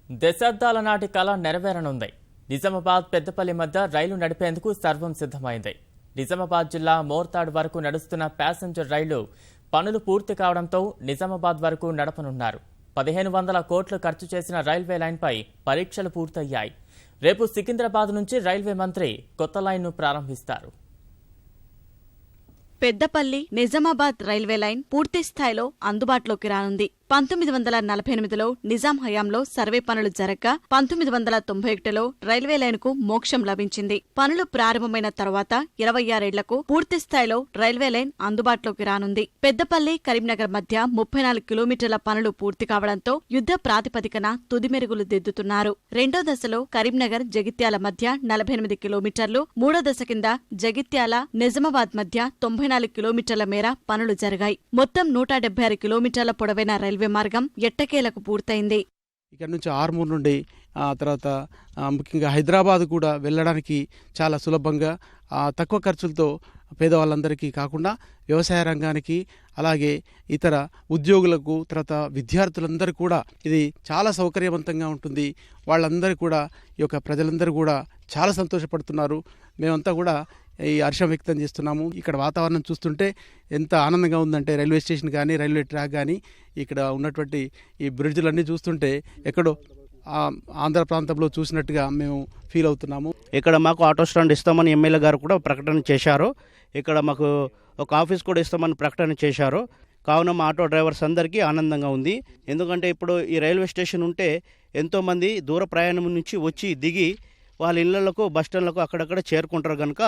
దశాబ్దాల నాటి కళ నెరవేరనుంది. నిజామాబాద్ పెద్దపల్లి మధ్య రైలు నడిపేందుకు సర్వం సిద్ధమైంది. నిజామాబాద్ జిల్లా మోర్తాడ్ వరకు నడుస్తున్న ప్యాసింజర్ రైలు పనులు పూర్తి కావడంతో నిజామాబాద్ వరకు నడపనున్నారు. 1500 కోట్లు ఖర్చు చేసిన రైల్వే లైన్పై పరీక్షలు పూర్తయ్యాయి. రేపు సికింద్రాబాద్ నుంచి రైల్వే మంత్రి కొత్త లైన్ను ప్రారంభిస్తారు. పెద్దపల్లి నిజామాబాద్ రైల్వే లైన్ పూర్తి స్థాయిలో అందుబాటులోకి రానుంది. 1948లో నిజాం హయాంలో సర్వే పనులు జరగ్గా 1991లో రైల్వే లైన్కు మోక్షం లభించింది. పనులు ప్రారంభమైన తర్వాత 26 ఏళ్లకు పూర్తి స్థాయిలో రైల్వే లైన్ అందుబాటులోకి రానుంది. పెద్దపల్లి కరీంనగర్ మధ్య 34 కిలోమీటర్ల పనులు పూర్తి కావడంతో యుద్ధ ప్రాతిపదికన తుది మెరుగులు దిద్దుతున్నారు. రెండో దశలో కరీంనగర్ జగిత్యాల మధ్య 48 కిలోమీటర్లు, మూడో దశ కింద జగిత్యాల నిజామాబాద్ మధ్య 94 కిలోమీటర్ల మేర పనులు జరిగాయి. మొత్తం 176 కిలోమీటర్ల పొడవైన రైల్వే మార్గం ఎట్టకేలకు పూర్తయింది. ఇక్కడ నుంచి ఆర్మూర్ నుండి తర్వాత ముఖ్యంగా హైదరాబాద్ కూడా వెళ్ళడానికి చాలా సులభంగా తక్కువ ఖర్చులతో పేదవాళ్ళందరికీ కాకుండా వ్యవసాయ రంగానికి అలాగే ఇతర ఉద్యోగులకు తర్వాత విద్యార్థులందరూ కూడా ఇది చాలా సౌకర్యవంతంగా ఉంటుంది. వాళ్ళందరూ కూడా ఈ యొక్క ప్రజలందరూ కూడా చాలా సంతోషపడుతున్నారు. మేమంతా కూడా ఈ హర్షం వ్యక్తం చేస్తున్నాము. ఇక్కడ వాతావరణం చూస్తుంటే ఎంత ఆనందంగా ఉందంటే రైల్వే స్టేషన్ కానీ రైల్వే ట్రాక్ కానీ ఇక్కడ ఉన్నటువంటి ఈ బ్రిడ్జ్లన్నీ చూస్తుంటే ఎక్కడో ఆంధ్ర ప్రాంతంలో చూసినట్టుగా మేము ఫీల్ అవుతున్నాము. ఇక్కడ మాకు ఆటో స్టాండ్ ఇస్తామని ఎమ్మెల్యే గారు కూడా ప్రకటన చేశారు. ఇక్కడ మాకు ఒక ఆఫీస్ కూడా ఇస్తామని ప్రకటన చేశారు. కావున మా ఆటో డ్రైవర్స్ అందరికీ ఆనందంగా ఉంది. ఎందుకంటే ఇప్పుడు ఈ రైల్వే స్టేషన్ ఉంటే ఎంతోమంది దూర ప్రయాణం నుంచి వచ్చి దిగి వాళ్ళ ఇళ్లకు బస్టాండ్లకు అక్కడక్కడ చేరుకుంటారు కనుక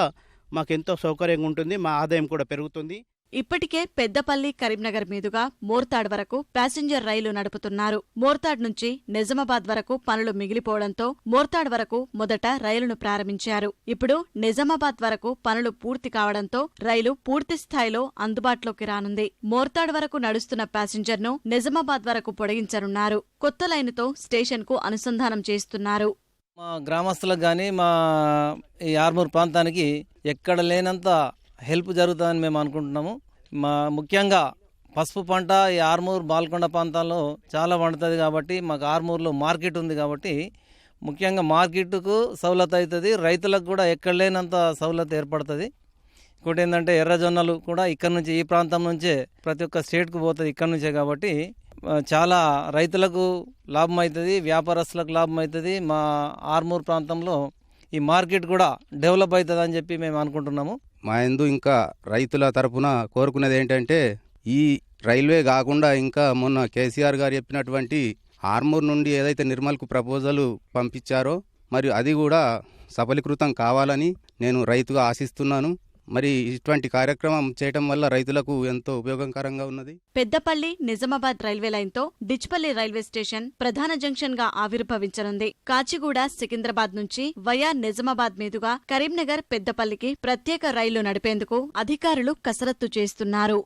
మాకెంతో సౌకర్యంగా ఉంటుంది. మా ఆదాయం కూడా పెరుగుతుంది. ఇప్పటికే పెద్దపల్లి కరీంనగర్ మీదుగా మోర్తాడ్ వరకు ప్యాసింజర్ రైలు నడుపుతున్నారు. మోర్తాడ్ నుంచి నిజామాబాద్ వరకు పనులు మిగిలిపోవడంతో మోర్తాడ్ వరకు మొదట రైలును ప్రారంభించారు. ఇప్పుడు నిజామాబాద్ వరకు పనులు పూర్తి కావడంతో రైలు పూర్తి స్థాయిలో అందుబాటులోకి రానుంది. మోర్తాడ్ వరకు నడుస్తున్న ప్యాసింజర్ను నిజామాబాద్ వరకు పొడిగించనున్నారు. కొత్త లైనుతో స్టేషన్కు అనుసంధానం చేస్తున్నారు. మా గ్రామస్తులకు కానీ మా ఈ ఆర్మూర్ ప్రాంతానికి ఎక్కడ లేనంత హెల్ప్ జరుగుతుందని మేము అనుకుంటున్నాము. ముఖ్యంగా పసుపు పంట ఈ ఆర్మూర్ బాల్కొండ ప్రాంతాల్లో చాలా పండుతుంది కాబట్టి మాకు ఆర్మూర్లో మార్కెట్ ఉంది కాబట్టి ముఖ్యంగా మార్కెట్కు సౌలత్ అవుతుంది. రైతులకు కూడా ఎక్కడ లేనంత సౌలత్ ఏర్పడుతుంది. ఇంకోటి ఏంటంటే ఎర్రజొన్నలు కూడా ఇక్కడ నుంచి ఈ ప్రాంతం నుంచే ప్రతి ఒక్క స్టేట్కు పోతుంది ఇక్కడ నుంచే కాబట్టి చాలా రైతులకు లాభం అవుతుంది, వ్యాపారస్తులకు లాభం అవుతుంది. మా ఆర్మూర్ ప్రాంతంలో ఈ మార్కెట్ కూడా డెవలప్ అవుతుంది అని చెప్పి మేము అనుకుంటున్నాము. మా యందు ఇంకా రైతుల తరఫున కోరుకునేది ఏంటంటే ఈ రైల్వే కాకుండా ఇంకా మొన్న కేసీఆర్ గారు చెప్పినటువంటి ఆర్మూర్ నుండి ఏదైతే నిర్మల్కు ప్రపోజల్ పంపించారో మరి అది కూడా సఫలీకృతం కావాలని నేను రైతుగా ఆశిస్తున్నాను. మరి ఇటువంటి కార్యక్రమం చేయటం వల్ల రైతులకు ఎంతో ఉపయోగకరంగా ఉన్నది. పెద్దపల్లి నిజామాబాద్ రైల్వే లైన్తో డిచ్పల్లి రైల్వే స్టేషన్ ప్రధాన జంక్షన్ గా ఆవిర్భవించనుంది. కాచిగూడ సికింద్రాబాద్ నుంచి వయా నిజామాబాద్ మీదుగా కరీంనగర్ పెద్దపల్లికి ప్రత్యేక రైళ్లు నడిపేందుకు అధికారులు కసరత్తు చేస్తున్నారు.